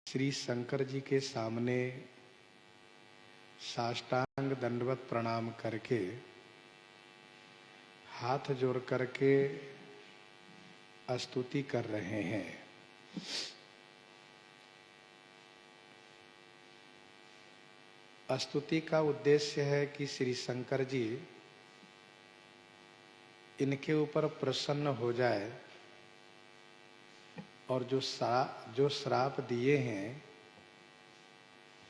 श्री शंकर जी के सामने साष्टांग दंडवत प्रणाम करके हाथ जोड़ करके स्तुति कर रहे हैं। स्तुति का उद्देश्य है कि श्री शंकर जी इनके ऊपर प्रसन्न हो जाए और जो श्राप दिए हैं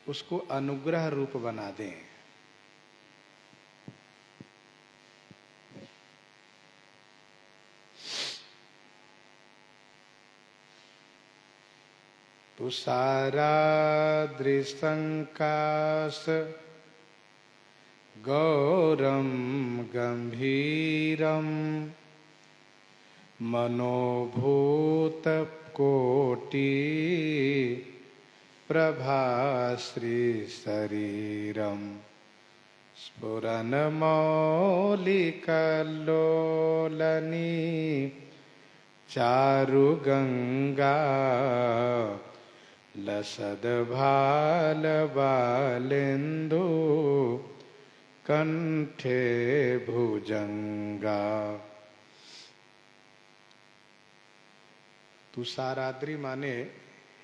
उसको अनुग्रह रूप बना दें। तुषाराद्रिसंकाश गौरम गंभीरम मनोभूत कोटि प्रभाश्री शरीरम स्फुरन्मौलिकल्लोलनी चारुगंगा लसद्भालबालेन्दु कंठे भुजंगा। तुषाराद्रि माने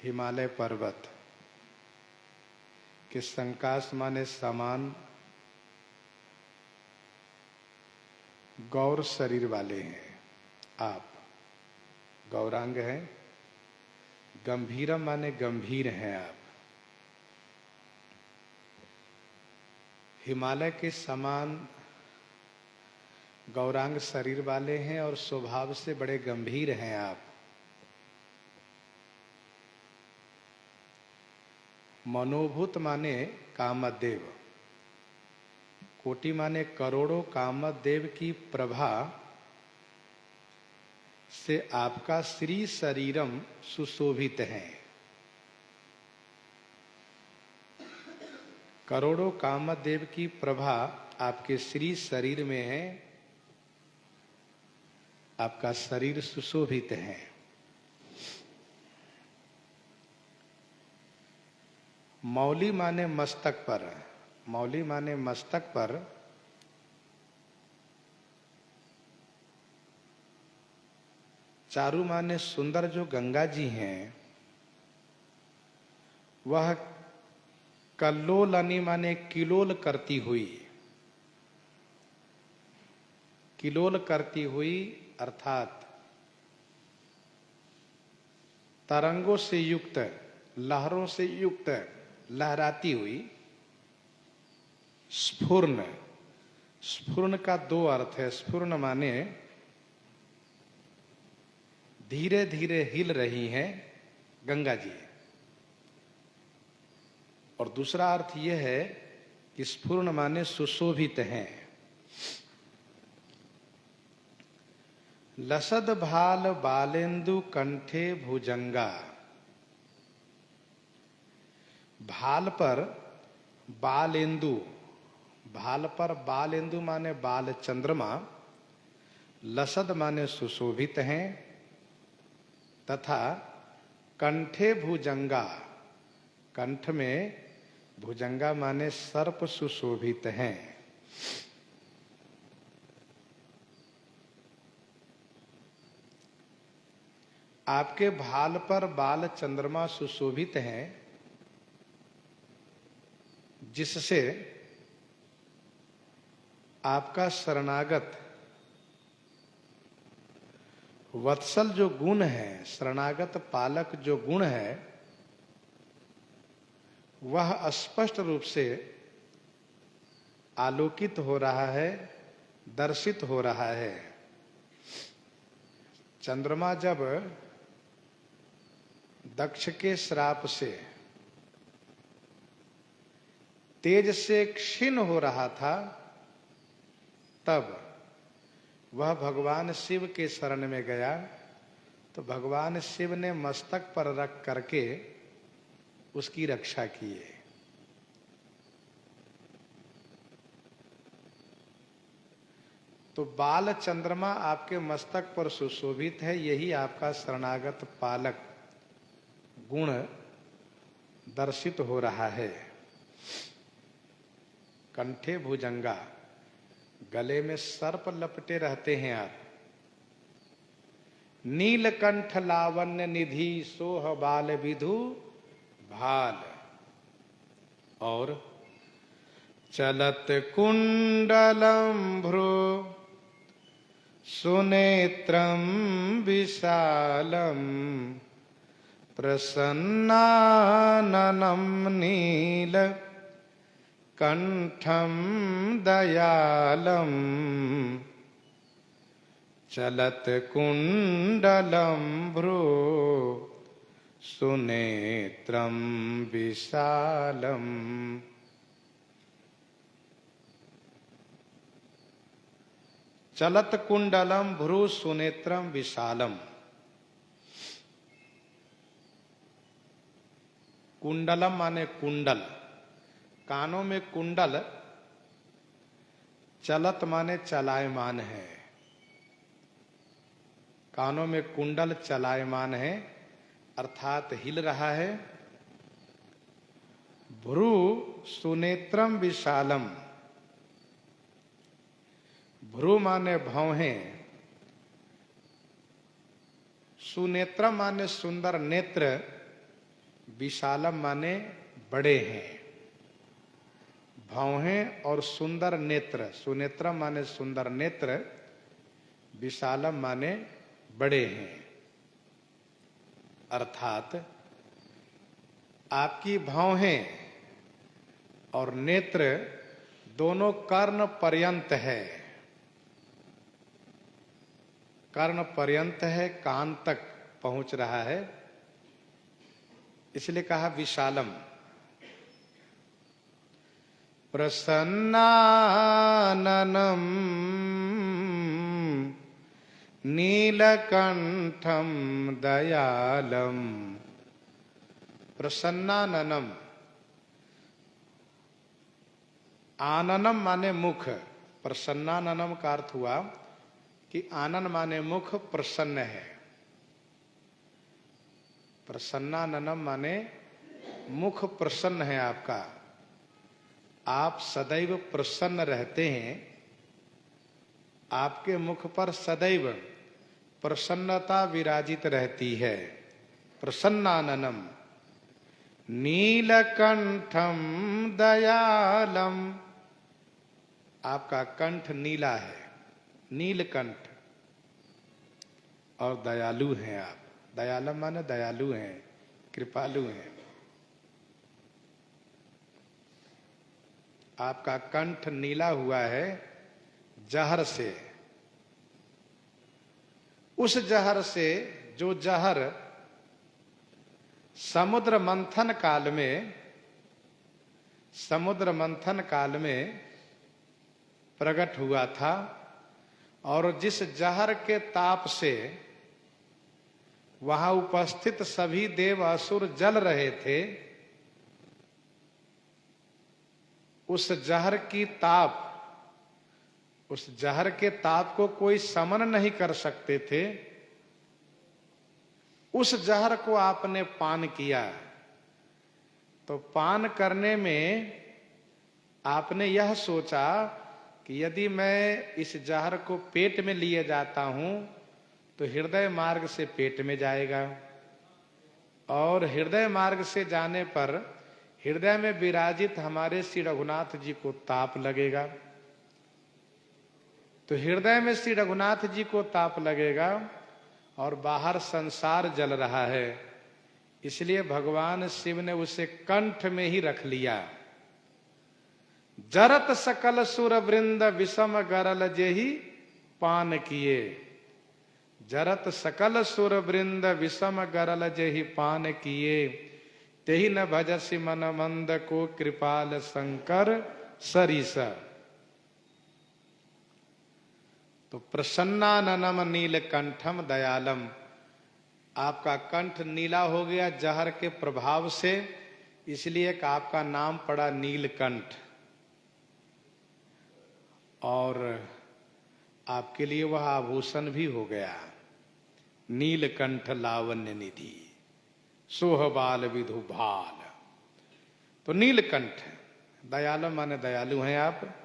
हिमालय पर्वत के, संकाश माने समान गौर शरीर वाले हैं आप, गौरांग हैं। गंभीरम माने गंभीर हैं आप, हिमालय के समान गौरांग शरीर वाले हैं और स्वभाव से बड़े गंभीर हैं आप। मनोभूत माने कामदेव, कोटि माने करोड़ों कामदेव की प्रभा से आपका श्री शरीरम सुशोभित है। करोड़ों कामदेव की प्रभा आपके श्री शरीर में है, आपका शरीर सुशोभित है। मौली माने मस्तक पर, मौली माने मस्तक पर चारु माने सुंदर जो गंगा जी हैं, वह कल्लोलनी माने किलोल करती हुई, किलोल करती हुई अर्थात तरंगों से युक्त, लहरों से युक्त, लहराती हुई। स्फुरन, स्फुरन का दो अर्थ है। स्फुरन माने धीरे धीरे हिल रही हैं गंगा जी, और दूसरा अर्थ यह है कि स्फुरन माने सुशोभित हैं। लसद भाल बालेन्दु कंठे भुजंगा, भाल पर बालेन्दु, भाल पर बालेन्दु माने बाल चंद्रमा, लसद माने सुशोभित हैं, तथा कंठे भुजंगा, कंठ में भुजंगा माने सर्प सुशोभित हैं। आपके भाल पर बाल चंद्रमा सुशोभित हैं, जिससे आपका शरणागत वत्सल जो गुण है, शरणागत पालक जो गुण है, वह स्पष्ट रूप से आलोकित हो रहा है, दर्शित हो रहा है। चंद्रमा जब दक्ष के श्राप से तेज से क्षीण हो रहा था, तब वह भगवान शिव के शरण में गया, तो भगवान शिव ने मस्तक पर रख करके उसकी रक्षा किए। तो बाल चंद्रमा आपके मस्तक पर सुशोभित है, यही आपका शरणागत पालक गुण दर्शित हो रहा है। कंठे भुजंगा, गले में सर्प लपटे रहते हैं आप। नीलकंठ लावण्य निधि सोह बाल विधु भाल। और चलत कुंडलम भ्रू सुनेत्रम विशालम प्रसन्नाननं नील कंठम दयालम। चलत कुंडलम भ्रू सुनेत्रम विशालम। चलत कुंडलम भ्रू सुनेत्रम विशालम। कुंडलम माने कुंडल, कानों में कुंडल। चलत माने चलायमान है, कानों में कुंडल चलायमान है अर्थात हिल रहा है। भ्रू सुनेत्रम विशालम। भ्रू माने भौहें, सुनेत्रम माने सुंदर नेत्र, विशालम माने बड़े हैं। भौहें और सुंदर नेत्र, सुनेत्रम माने सुंदर नेत्र, विशालम माने बड़े हैं। अर्थात आपकी भौहें और नेत्र दोनों कर्ण पर्यंत है, कर्ण पर्यंत है, कान तक पहुंच रहा है, इसलिए कहा विशालम। प्रसन्नाननं नीलकंठम दयालम। प्रसन्नाननम, आननम माने मुख, प्रसन्नाननम का अर्थ हुआ कि आनन माने मुख, प्रसन्न है। प्रसन्नाननम माने मुख प्रसन्न है आपका, आप सदैव प्रसन्न रहते हैं, आपके मुख पर सदैव प्रसन्नता विराजित रहती है। प्रसन्नाननम नीलकंठम दयालम। आपका कंठ नीला है, नीलकंठ, और दयालु हैं आप। दयालम माने दयालु हैं, कृपालु हैं। आपका कंठ नीला हुआ है जहर से, उस जहर से जो जहर समुद्र मंथन काल में, समुद्र मंथन काल में प्रकट हुआ था, और जिस जहर के ताप से वहां उपस्थित सभी देव असुर जल रहे थे, उस जहर की ताप, उस जहर के ताप को कोई समन नहीं कर सकते थे। उस जहर को आपने पान किया, तो पान करने में आपने यह सोचा कि यदि मैं इस जहर को पेट में लिए जाता हूं तो हृदय मार्ग से पेट में जाएगा, और हृदय मार्ग से जाने पर हृदय में विराजित हमारे श्री रघुनाथ जी को ताप लगेगा। तो हृदय में श्री रघुनाथ जी को ताप लगेगा और बाहर संसार जल रहा है, इसलिए भगवान शिव ने उसे कंठ में ही रख लिया। जरत सकल सुर वृंद विषम गरल जेहि पान किए। जरत सकल सुर वृंद विषम गरल जेहि पान किए। तेहि न भजसि मन मंद को कृपाल शंकर सरिस। तो प्रसन्नाननम नीलकंठम दयालम, आपका कंठ नीला हो गया जहर के प्रभाव से, इसलिए कि आपका नाम पड़ा नीलकंठ, और आपके लिए वह आभूषण भी हो गया। नीलकंठ लावण्य निधि सोह बाल विधु भाल। तो नीलकंठ, दयालु माने दयालु हैं आप।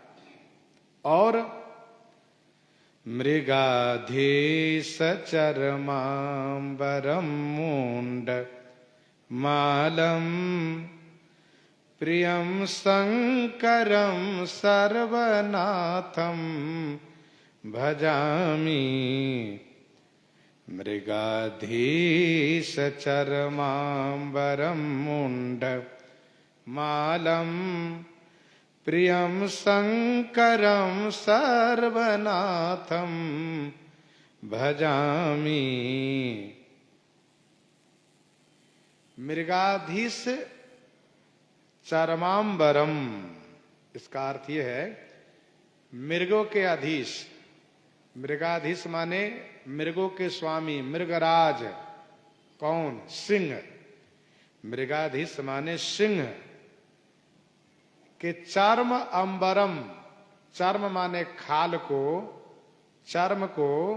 और मृगाधीश चरमांबरम मुंड मालम प्रियम शंकरम सर्वनाथम भजामि। मृगाधीश चरमांबरम मुंड मालम प्रियम शंकरम सर्वनाथम भजामि। मृगाधीश चरमांबरम, इसका अर्थ यह है मृगों के अधीश। मृगाधीश माने मृगों के स्वामी, मृगराज। कौन? सिंह। मृगाधीश माने सिंह के चर्म अंबरम, चर्म माने खाल को, चर्म को,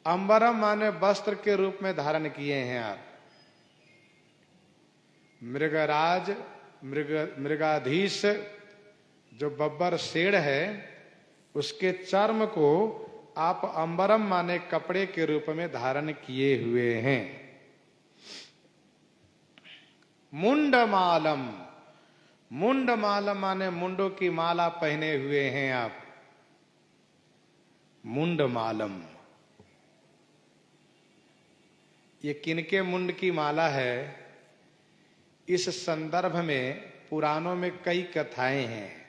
अंबरम माने वस्त्र के रूप में धारण किए हैं आप। मृगराज, मृगाधीश जो बब्बर शेर है, उसके चर्म को आप अंबरम माने कपड़े के रूप में धारण किए हुए हैं। मुंडमालम, मुंडमालम माने मुंडों की माला पहने हुए हैं आप। मुंडमालम, ये किनके मुंड की माला है? इस संदर्भ में पुराणों में कई कथाएं हैं।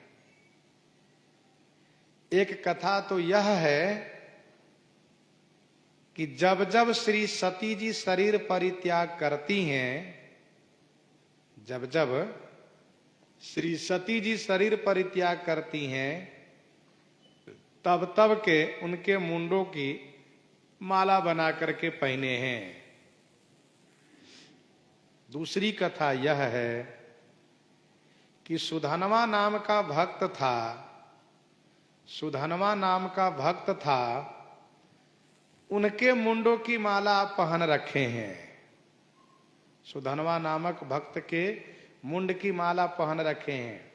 एक कथा तो यह है कि जब जब श्री सती जी शरीर परित्याग करती हैं, जब जब श्री सती जी शरीर परित्याग करती हैं, तब तब के उनके मुंडों की माला बना करके पहने हैं। दूसरी कथा यह है कि सुधनवा नाम का भक्त था, सुधनवा नाम का भक्त था, उनके मुंडों की माला पहन रखे हैं। सुधनवा नामक भक्त के मुंड की माला पहन रखे हैं।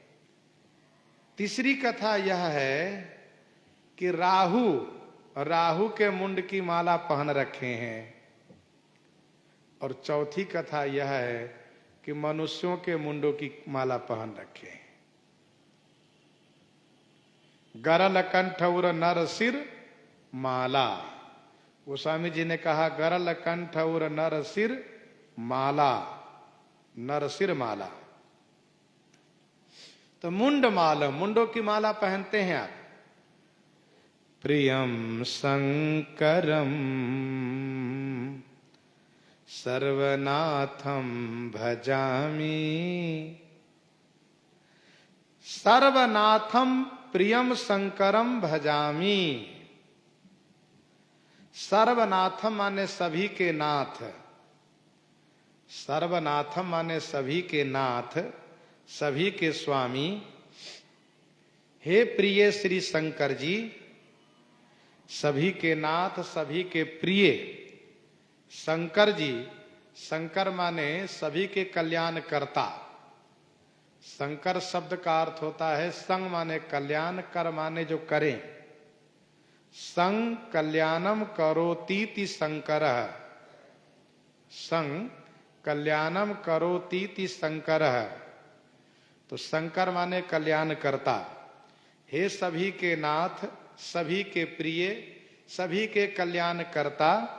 तीसरी कथा यह है कि राहु, राहु के मुंड की माला पहन रखे हैं। और चौथी कथा यह है कि मनुष्यों के मुंडों की माला पहन रखे हैं। गरल कंठ उर नर सिर माला, गोस्वामी जी ने कहा गरल कंठ उर नर सिर माला, नर सिर माला। तो मुंड माला, मुंडों की माला पहनते हैं आप। प्रियम शंकरम सर्वनाथम भजामि। सर्वनाथम प्रियम शंकरम भजामि। सर्वनाथम माने सभी के नाथ, सर्वनाथम माने सभी के नाथ, सभी के स्वामी। हे प्रिय श्री शंकर जी, सभी के नाथ, सभी के प्रिय शंकर जी। शंकर माने सभी के कल्याण करता। शंकर शब्द का अर्थ होता है संग माने कल्याण, कर माने जो करें। संग कल्याणम करोतीति शंकरः, संग कल्याणम करोतीति शंकरः। तो शंकर माने कल्याण करता। हे सभी के नाथ, सभी के प्रिय, सभी के कल्याण करता,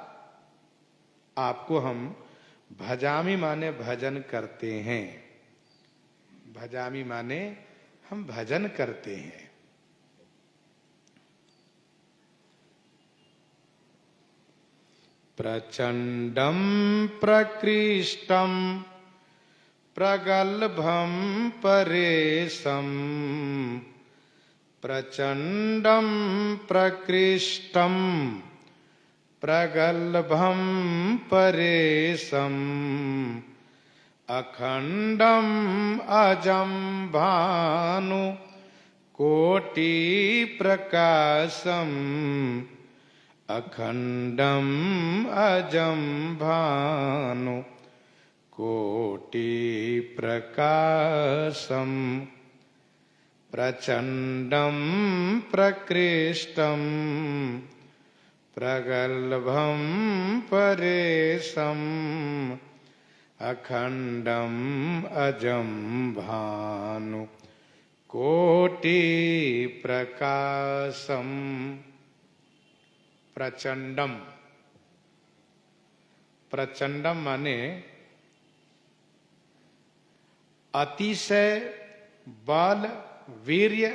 आपको हम भजामी माने भजन करते हैं। भजामी माने हम भजन करते हैं। प्रचंडम प्रकृष्टम प्रगल्भम परेशम। प्रचंडम प्रकृष्टम प्रगल्भम परेशम। अखंडम अजम भानु कोटि प्रकाशम। अखंडम अजम भानु कोटि प्रकाशम प्रचंडम प्रकृष्टम प्रगल्भम परेशम अखंडम अजम भानु कोटि प्रकाशम। प्रचंडम, प्रचंडम माने अतिशय बल वीर्य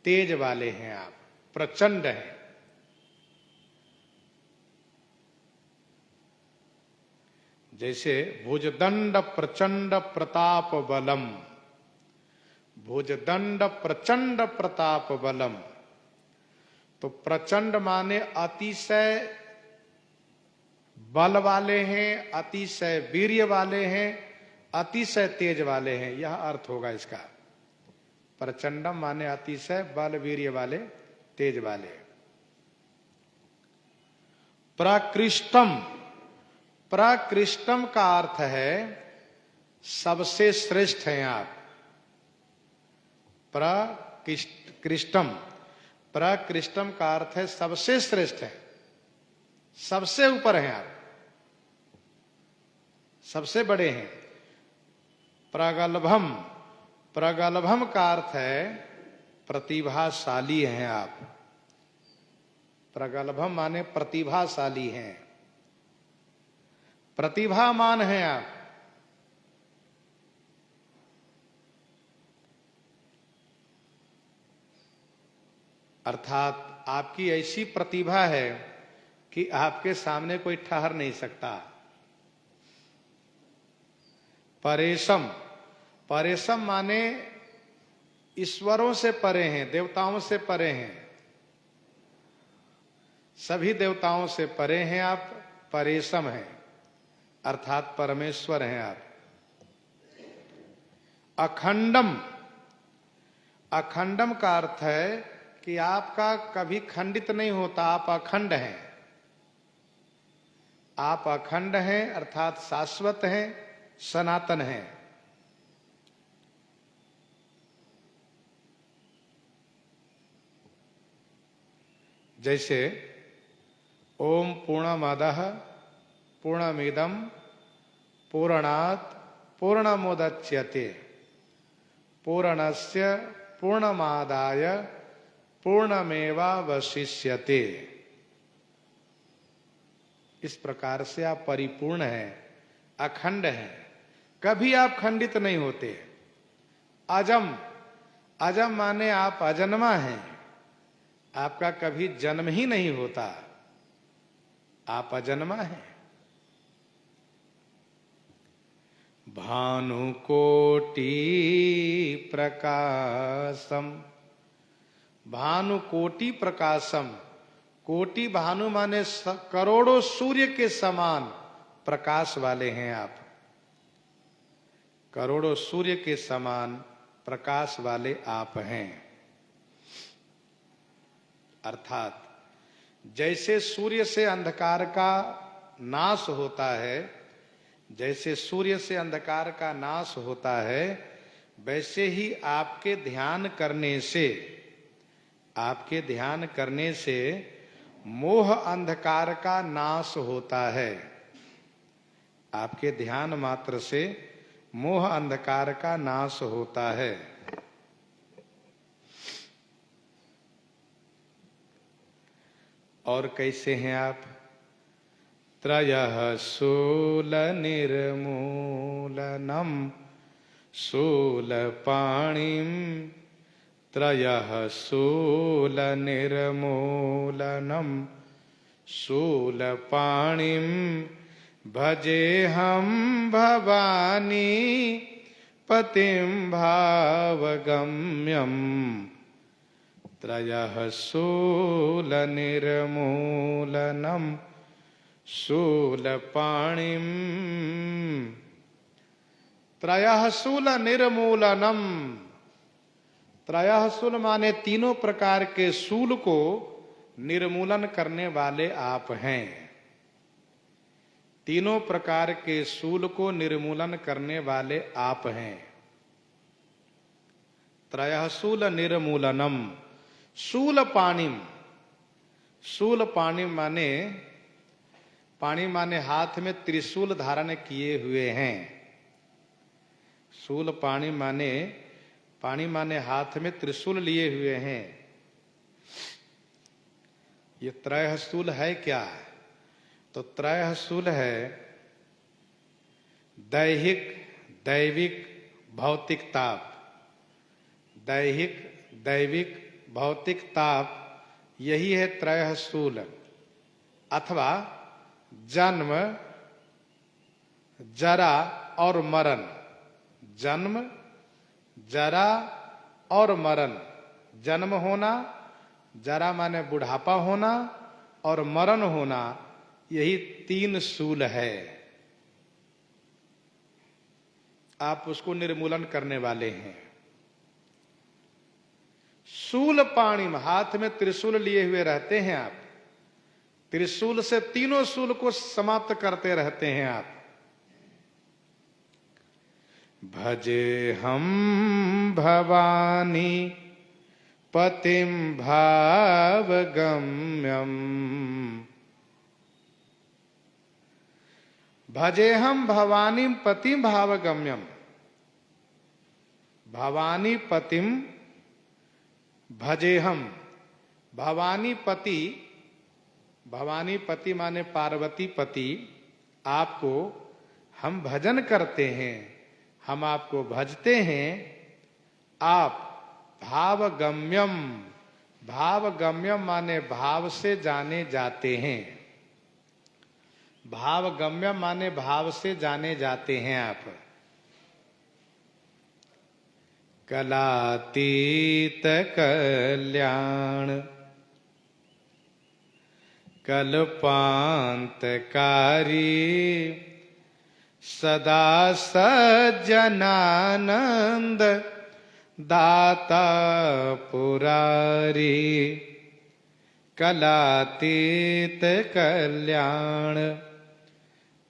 तेज वाले हैं आप, प्रचंड हैं। जैसे भुजदंड प्रचंड प्रताप बलम, भुजदंड प्रचंड प्रताप बलम। तो प्रचंड माने अतिशय बल वाले हैं, अतिशय वीर्य वाले हैं, अतिशय तेज वाले हैं, यह अर्थ होगा इसका। प्रचंडम माने अतिशय बल वीर्य वाले, तेज वाले। प्रकृष्टम, प्रकृष्टम का अर्थ है सबसे श्रेष्ठ हैं आप। प्रकृष्टम, प्रकृष्टम का अर्थ है सबसे श्रेष्ठ है, सबसे ऊपर हैं आप, सबसे बड़े हैं। प्रगल्भम, प्रगल्भम का अर्थ है प्रतिभाशाली हैं आप। प्रगल्भम माने प्रतिभाशाली हैं, प्रतिभामान हैं आप। अर्थात आपकी ऐसी प्रतिभा है कि आपके सामने कोई ठहर नहीं सकता। परेशम, परेशम माने ईश्वरों से परे हैं, देवताओं से परे हैं, सभी देवताओं से परे हैं आप, परेशम हैं, अर्थात परमेश्वर हैं आप। अखंडम, अखंडम का अर्थ है कि आपका कभी खंडित नहीं होता, आप अखंड हैं, आप अखंड हैं अर्थात शाश्वत हैं, सनातन हैं। जैसे ओम पूर्णमदः पूर्णमिदं पूर्णात् पूर्णमुदच्यते पूर्णस्य पूर्णमादाय पूर्णमेवावशिष्यते। इस प्रकार से आप परिपूर्ण हैं, अखंड हैं, कभी आप खंडित नहीं होते। अजम, अजम माने आप अजन्मा हैं, आपका कभी जन्म ही नहीं होता, आप अजन्मा हैं। भानुकोटि प्रकाशम, भानुकोटि प्रकाशम। कोटि भानु माने करोड़ों सूर्य के समान प्रकाश वाले हैं आप, करोड़ों सूर्य के समान प्रकाश वाले आप हैं। अर्थात जैसे सूर्य से अंधकार का नाश होता है, जैसे सूर्य से अंधकार का नाश होता है, वैसे ही आपके ध्यान करने से, आपके ध्यान करने से मोह अंधकार का नाश होता है। आपके ध्यान मात्र से मोह अंधकार का नाश होता है। और कैसे हैं आप? त्रयः शूल निर्मूलनम शूलपाणिम, त्रयः शूल निर्मूलनम शूलपाणिम भजेहम भवानी पतिं भावगम्यम, त्रयः शूल निर्मूलनम शूलपाणिम। त्रयः शूल निर्मूलनम, त्रयः शूल माने तीनों प्रकार के शूल को निर्मूलन करने वाले आप हैं। तीनों प्रकार के शूल को निर्मूलन करने वाले आप हैं। त्रयः शूल निर्मूलनम शूल पाणिम। शूल पाणी माने हाथ में त्रिशूल धारण किए हुए हैं। शूल पाणी माने हाथ में त्रिशूल लिए हुए हैं। ये त्रयः शूल है क्या? तो त्रयः शूल है दैहिक, दैविक, भौतिक ताप। दैहिक, दैविक, भौतिक ताप, यही है त्रयः शूल। अथवा जन्म, जरा और मरण। जन्म, जरा और मरण। जन्म होना, जरा माने बुढ़ापा होना, और मरण होना, यही तीन शूल है। आप उसको निर्मूलन करने वाले हैं। शूल पाणिम, हाथ में त्रिशूल लिए हुए रहते हैं आप। त्रिशूल से तीनों शूल को समाप्त करते रहते हैं आप। भजे हम भवानी पतिम भावगम्यम। भजे हम भवानी पतिम भावगम्यम। भवानी पतिम भजे हम। भवानी पति, भवानी पति माने पार्वती पति, आपको हम भजन करते हैं, हम आपको भजते हैं। आप भावगम्यम, भावगम्यम माने भाव से जाने जाते हैं। भावगम्यम माने भाव से जाने जाते हैं आप। कलातीत कल्याण कल्पांतकारी सदा सज्जनानंद दाता पुरारी। कलातीत कल्याण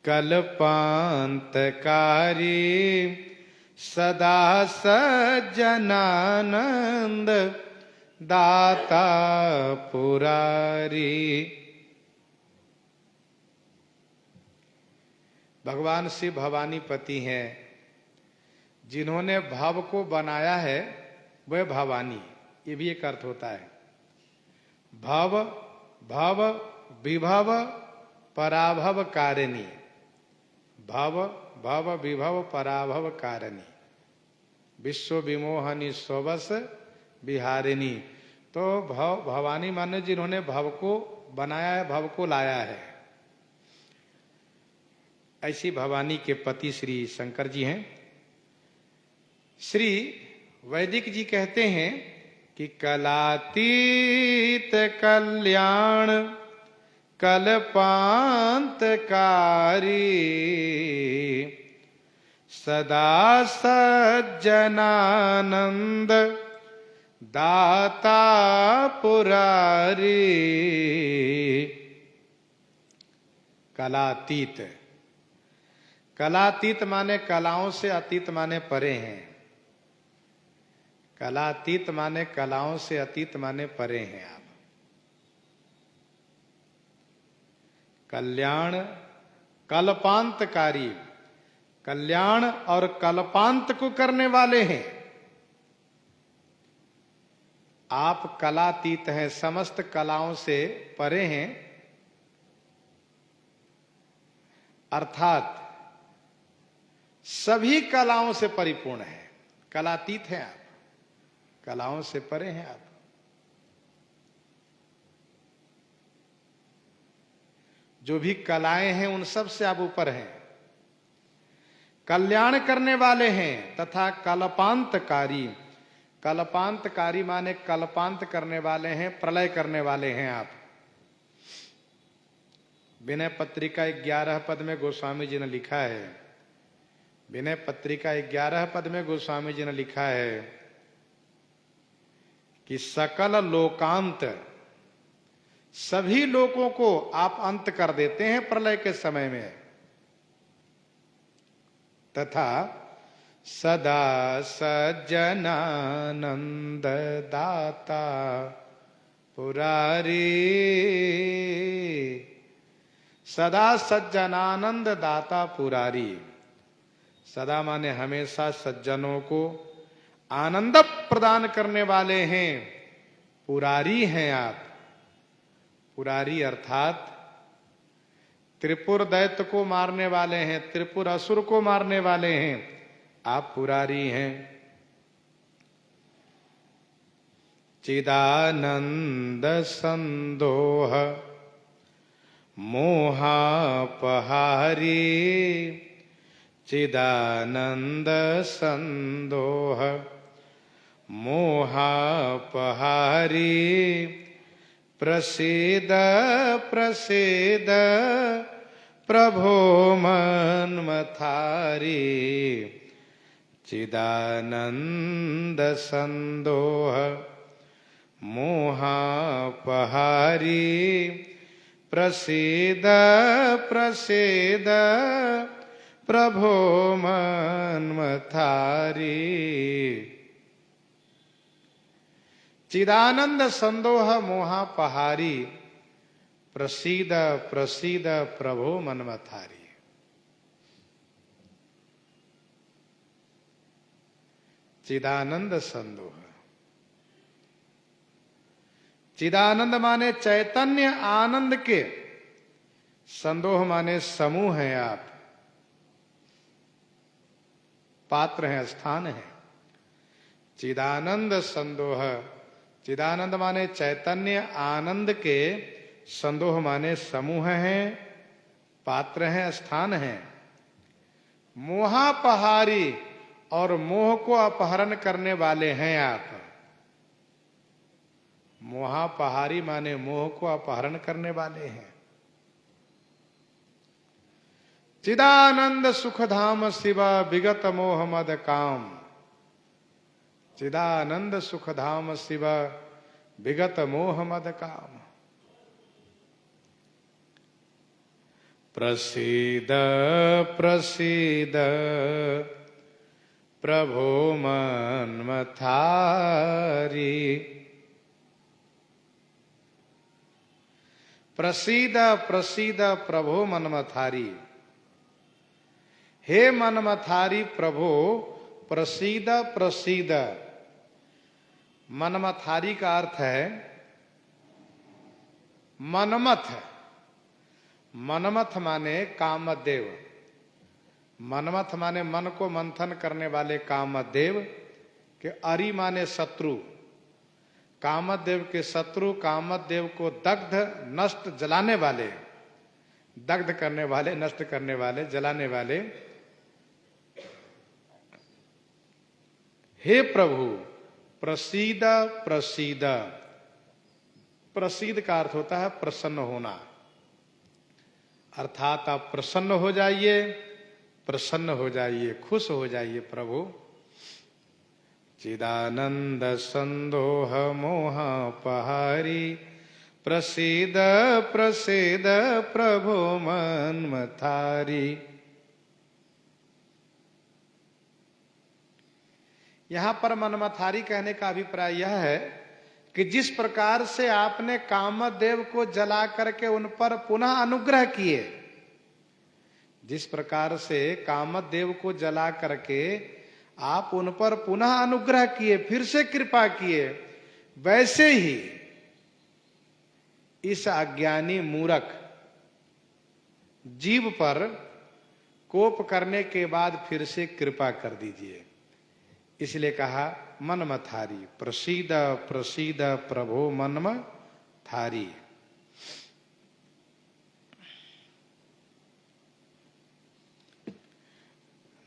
कल्पांतकारी सदा सज्जनानंद दाता पुरारी। भगवान शिव भवानी पति हैं। जिन्होंने भव को बनाया है वह भवानी, ये भी एक अर्थ होता है। भव, भव, विभव, पराभव कारिणी। भव, भव, विभव, पराभव कारिणी। विश्व विमोहनी स्ववश बिहारिणी। तो भवानी माने जिन्होंने भव को बनाया है, भव को लाया है। ऐसी भवानी के पति श्री शंकर जी हैं। श्री वैदिक जी कहते हैं कि कलातीत कल्याण कल्पांतकारी सदा सज्जनानंद दाता पुरारी। कलातीत, कलातीत माने कलाओं से अतीत माने परे हैं। कलातीत माने कलाओं से अतीत माने परे हैं आप। कल्याण कल्पांतकारी, कल्याण और कल्पांत को करने वाले हैं आप। कलातीत हैं, समस्त कलाओं से परे हैं, अर्थात सभी कलाओं से परिपूर्ण है। कलातीत हैं आप, कलाओं से परे हैं आप। जो भी कलाएं हैं उन सब से आप ऊपर हैं। कल्याण करने वाले हैं तथा कल्पांतकारी। कल्पांतकारी माने कल्पांत करने वाले हैं, प्रलय करने वाले हैं आप। विनय पत्रिका 11 पद में गोस्वामी जी ने लिखा है, विनय पत्रिका 11 पद में गोस्वामी जी ने लिखा है कि सकल लोकांत, सभी लोगों को आप अंत कर देते हैं प्रलय के समय में। तथा सदा सज्जनानंद दाता पुरारी। सदा सज्जनानंद दाता पुरारी। सदा माने हमेशा सज्जनों को आनंद प्रदान करने वाले हैं, पुरारी हैं आप। पुरारी अर्थात त्रिपुर दैत्य को मारने वाले हैं, त्रिपुर असुर को मारने वाले हैं, आप पुरारी हैं। चिदानंद संदोह मोहापहारी। चिदानंद संदोह मोहापहारी। प्रसीद प्रसीद प्रभो मन्मथारी। चिदानंद संदोह मोहापहारी। प्रसीद प्रसीद प्रभो मन्मथारी। चिदानंद संदोह मोहापहारी। प्रसीद प्रसीद प्रभो मन्मथारी। चिदानंद संदोह। चिदानंद माने चैतन्य आनंद के, संदोह माने समूह हैं आप, पात्र हैं, स्थान है। चिदानंद संदोह। चिदानंद माने चैतन्य आनंद के, संदोह माने समूह हैं, पात्र हैं, स्थान हैं। मोहापहारी, और मोह को अपहरण करने वाले हैं आप। मोहापहारी माने मोह को अपहरण करने वाले हैं। चिदानंद सुखधाम शिवा विगत मोह मद काम। चिदानंद सुखधाम शिवा विगत मोह मद काम। प्रसीद प्रसीद प्रभो मन्मथारी। प्रसीद प्रसीद प्रभो मन्मथारी। हे मन्मथारी प्रभो, प्रसीद प्रसीद। मन्मथारी का अर्थ है मनमथ। मनमथ माने कामदेव। मनमथ माने मन को मंथन करने वाले कामदेव के। अरि माने शत्रु। कामदेव के शत्रु, कामदेव को दग्ध नष्ट जलाने वाले, दग्ध करने वाले, नष्ट करने वाले, जलाने वाले। हे प्रभु, प्रसीद प्रसीद। प्रसीद का अर्थ होता है प्रसन्न होना, अर्थात आप प्रसन्न हो जाइए, प्रसन्न हो जाइए, खुश हो जाइए प्रभु। चिदानंद संदोह मोहापहारी। प्रसीद प्रसीद प्रभो मन्मथारी। यहां पर मन्मथारी कहने का अभिप्राय यह है कि जिस प्रकार से आपने कामदेव को जला करके उन पर पुनः अनुग्रह किए, जिस प्रकार से कामदेव को जला करके आप उन पर पुनः अनुग्रह किए, फिर से कृपा किए, वैसे ही इस अज्ञानी मूर्ख जीव पर कोप करने के बाद फिर से कृपा कर दीजिए। इसलिए कहा मन्मथारी। प्रसीद प्रसीद प्रभो मन्मथारी।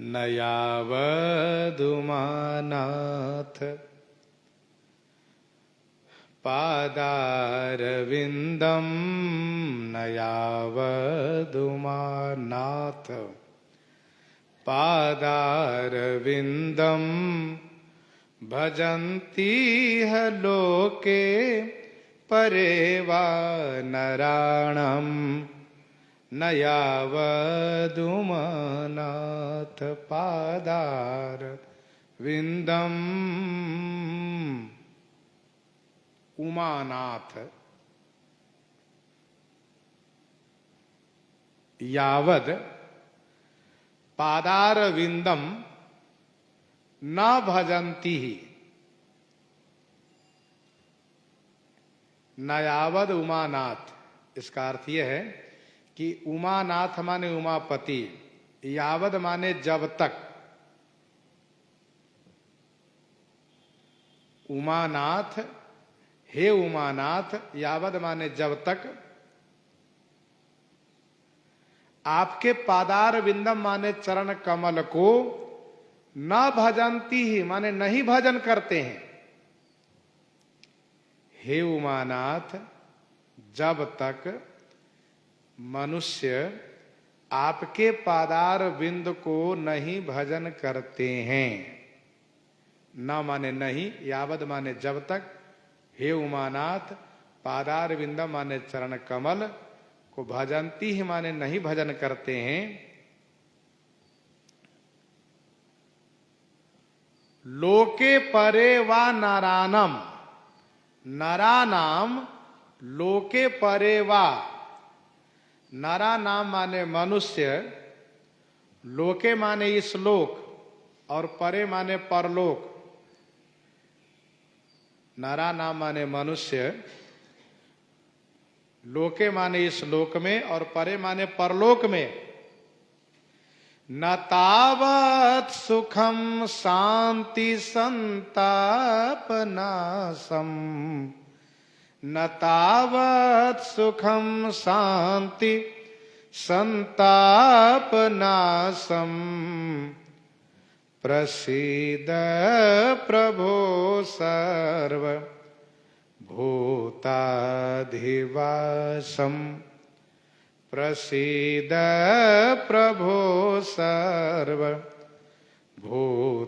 नयावदुमानाथ पादारविंदम। नयावदुमानाथ पादारविंदम। भजन्ति ह लोके परेवा नराणम। नयावदुमानाथ। नाथ पादार विंदम। उमानाथ यावद पादार विंदम न भजंती ही। न यावद उमानाथ, इसका अर्थ यह है कि उमानाथ माने उमापति, यावद माने जब तक। उमानाथ, हे उमानाथ, यावद माने जब तक। आपके पादार विंदम माने चरण कमल को, न भजंती ही माने नहीं भजन करते हैं। हे उमानाथ, जब तक मनुष्य आपके पादार विंद को नहीं भजन करते हैं। न माने नहीं, यावद माने जब तक। हे उमानाथ, पादार विंदम माने चरण कमल को भजंती ही माने नहीं भजन करते हैं। लोके परे वा नारानम, नरानाम लोके परे वा। नरा नाम माने मनुष्य, लोके माने इस लोक, और परे माने परलोक। नरा नाम माने मनुष्य, लोके माने इस लोक में, और परे माने परलोक में। न तावत सुखम शांति संताप नासम। न तावत सुखम शांति संताप नासम। प्रसीद प्रभो सर्व भूताधिवासम। प्रसीद प्रभो सर्व भूताधिवासम।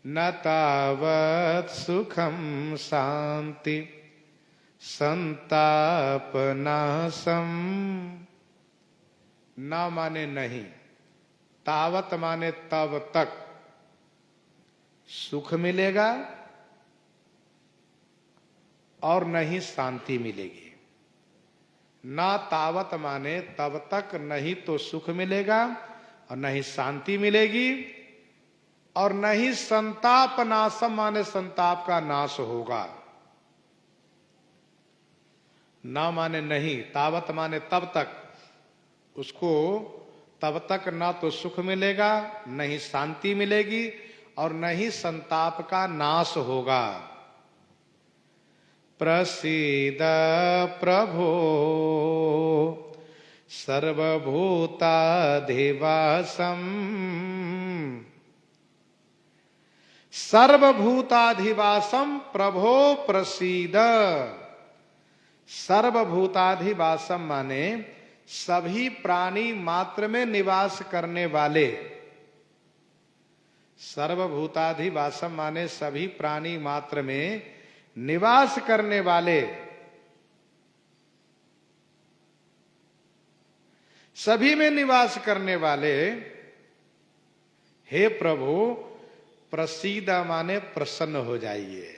न तावत् सुखम शांति संताप नासम। न माने नहीं, तावत माने तब तक सुख मिलेगा और नहीं शांति मिलेगी। ना तावत माने तब तक नहीं तो सुख मिलेगा और नहीं शांति मिलेगी, और नहीं संताप नाशम माने संताप का नाश होगा। ना माने नहीं, तावत माने तब तक, उसको तब तक ना तो सुख मिलेगा, नहीं शांति मिलेगी, और नहीं संताप का नाश होगा। प्रसीद प्रभो सर्वभूताधिवासम। सर्वभूताधिवासम प्रभो प्रसीद। सर्वभूताधिवासम माने सभी प्राणी मात्र में निवास करने वाले। सर्वभूताधिवासम माने सभी प्राणी मात्र में निवास करने वाले। सभी में निवास करने वाले हे प्रभु, प्रसीद माने प्रसन्न हो जाइए।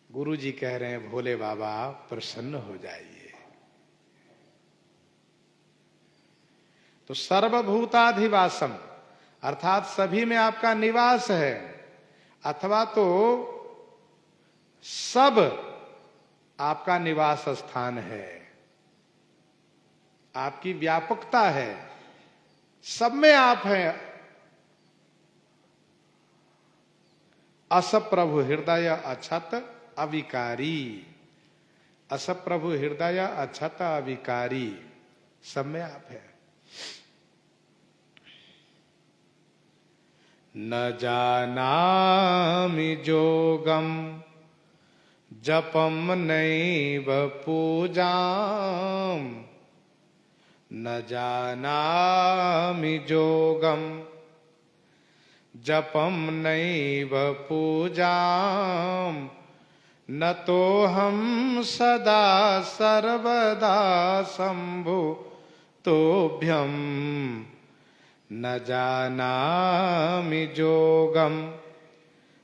गुरु जी कह रहे हैं भोले बाबा प्रसन्न हो जाइए। तो सर्वभूताधिवासम अर्थात सभी में आपका निवास है, अथवा तो सब आपका निवास स्थान है, आपकी व्यापकता है, सब में आप हैं। अस प्रभु हृदय अछत अविकारी। अस प्रभु हृदय अछत अविकारी, सब में आप हैं। न जानामि जोगम जपम नैव पूजाम। न जानामि जोगम जपम नैव पूजाम। न तो हम सदा सर्वदा शंभु तोभ्यम न जानामि जोगम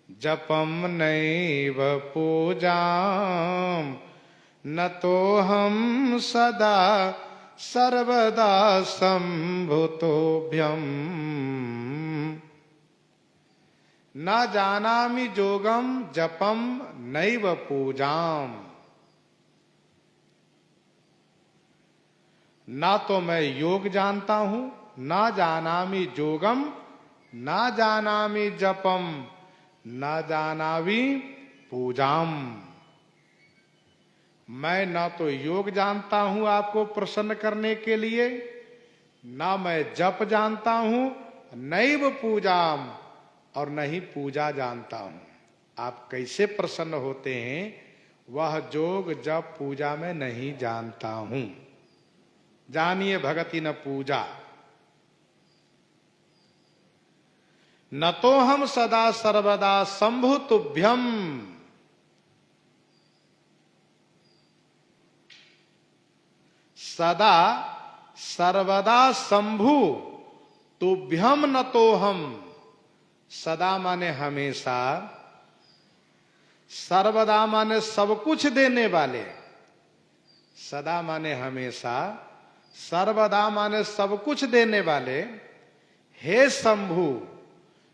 जपम नैव पूजाम न तो हम सदा सर्वदा संभुतोभ्यम न जानामि जोगम जपम नैव पूजाम। ना तो मैं योग जानता हूं, ना जानामि जोगम, ना जानामि जपम, ना जानामि पूजाम। मैं ना तो योग जानता हूं आपको प्रसन्न करने के लिए, ना मैं जप जानता हूं, नैव पूजाम, और न ही पूजा जानता हूं। आप कैसे प्रसन्न होते हैं वह जोग जप पूजा में नहीं जानता हूं। जानिए भगति न पूजा। न तो हम सदा सर्वदा शंभु तुभ्यम, सदा सर्वदा शंभु तुभ्यम न तो हम। सदा माने हमेशा, सर्वदा माने सब कुछ देने वाले, सदा माने हमेशा, सर्वदा माने सब कुछ देने वाले। हे शंभु,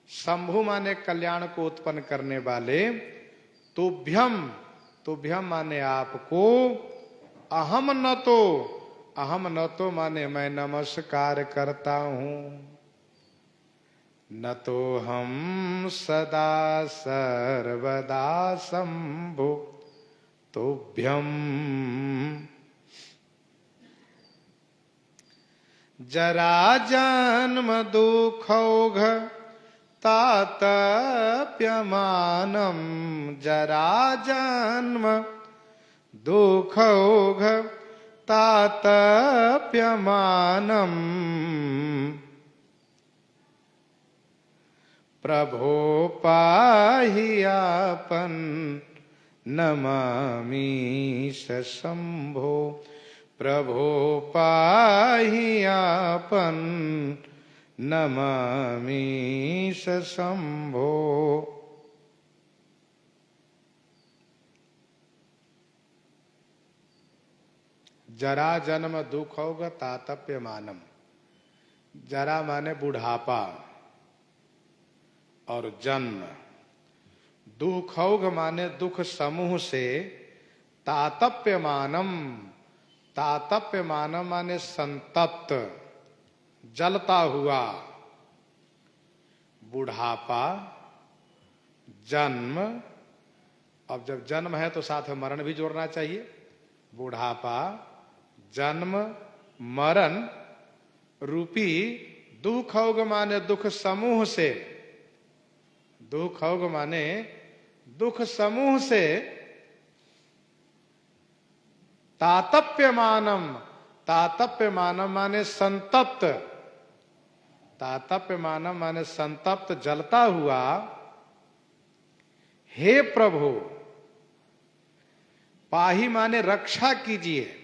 शंभु माने कल्याण को उत्पन्न करने वाले। तुभ्यम, तुभ्यम माने आपको। अहम न तो, अहम न तो माने मैं नमस्कार करता हूं। न तो हम सदा सर्वदा शंभु तुभ्यम। जरा जन्म दुखौघ तातप्यमानम, जरा जन्म दुखौघ तातप्यमानम। प्रभो पाहि आपन नमामि शंभो। प्रभो पाहि आपन नमामि शंभो। जरा जन्म दुखौघ तातप्यमानम। जरा माने बुढ़ापा और जन्म। दुखौघ माने दुख समूह से। तातप्यमानम, तातप्यमानम माने संतप्त, जलता हुआ। बुढ़ापा, जन्म, अब जब जन्म है तो साथ में मरण भी जोड़ना चाहिए। बुढ़ापा, जन्म, मरण रूपी दुखौघ माने दुख समूह से। दुखौघ माने दुख समूह से। तातप्यमानम, तातप्यमानम माने संतप्त, तातप्यमानम माने संतप्त, जलता हुआ। हे प्रभु, पाही माने रक्षा कीजिए।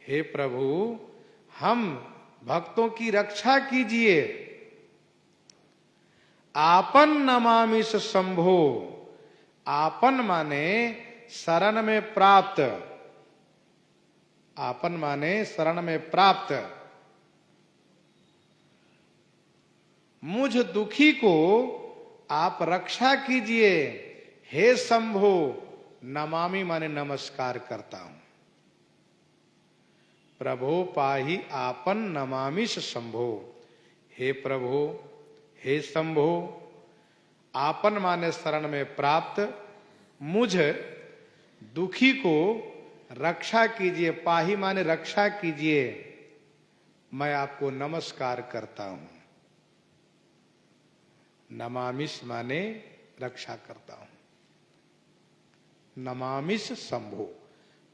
हे प्रभु, हम भक्तों की रक्षा कीजिए। आपन नमामि शंभो। आपन माने शरण में प्राप्त, आपन माने शरण में प्राप्त। मुझ दुखी को आप रक्षा कीजिए। हे शंभो, नमामि माने नमस्कार करता हूं। प्रभो पाहि आपन नमामि शंभो। हे प्रभु, हे शंभो, आपन माने शरण में प्राप्त, मुझ दुखी को रक्षा कीजिए। पाही माने रक्षा कीजिए। मैं आपको नमस्कार करता हूं। नमामिष माने रक्षा करता हूं। नमामिष शंभो,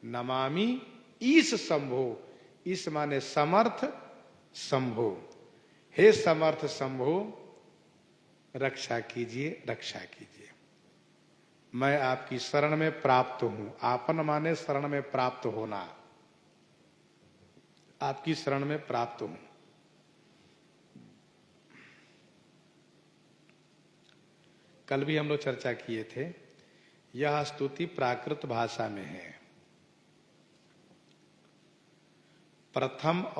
नमामि ईश शंभो। ईश माने समर्थ शंभो। हे समर्थ शंभो, रक्षा कीजिए, रक्षा कीजिए। मैं आपकी शरण में प्राप्त हूं। आपन माने शरण में प्राप्त होना, आपकी शरण में प्राप्त हूं। कल भी हम लोग चर्चा किए थे, यह स्तुति प्राकृत भाषा में है। प्रथम और